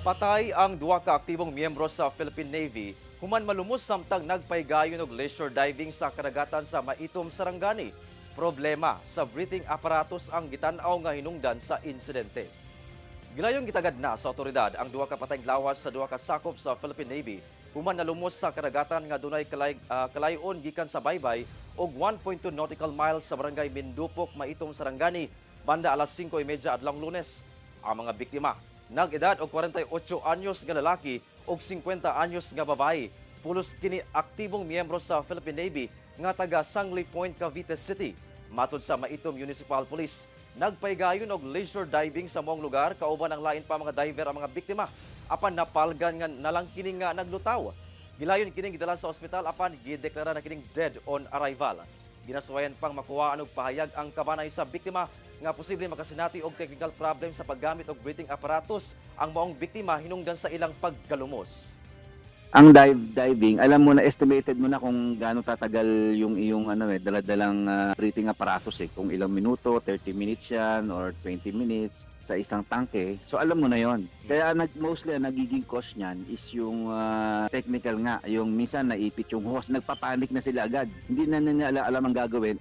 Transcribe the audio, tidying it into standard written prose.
Patay ang duha ka aktibong miyembro sa Philippine Navy human malumos samtang nagpaygayon og leisure diving sa kadagatan sa Maitum, Sarangani. Problema sa breathing apparatus ang gitan-aw nga hinungdan sa insidente. Gilayong gitagad na sa otoridad ang duha ka patayng lawas sa duha ka sakop sa Philippine Navy human nalumos sa kadagatan nga dunay kalayon gikan sa baybay og 1.2 nautical miles sa barangay Mindupok, Maitum, Sarangani banda alas 5:30 adlong Lunes. Ang mga biktima nag-edad og 48 anyos nga lalaki og 50 anyos nga babae. Pulos kini aktibong miyembro sa Philippine Navy nga taga Sangley Point, Cavite City. Matod sa Maitum Municipal Police, nagpaygayon og leisure diving sa mong lugar kauban ang lain pa mga diver ang mga biktima. Apan napalgan nga nalang kini nga naglutaw. Gilayon kining gidala sa ospital apan gideklara na kining dead on arrival. Ginasuwayan pang makuha og pahayag ang kabanay sa biktima nga posible makasinati og technical problem sa paggamit og breathing apparatus ang maong biktima hinungdan sa ilang paggalumos. Ang diving, alam mo na estimated mo na kung gaano tatagal yung iyong daladalang breathing apparatus kung ilang minuto, 30 minutes yan or 20 minutes sa isang tangke. So alam mo na yon. Kaya mostly ang nagiging cause niyan is yung technical nga, yung minsan naipit yung hose, nagpapanik na sila agad. Hindi na nila alam ang gagawin.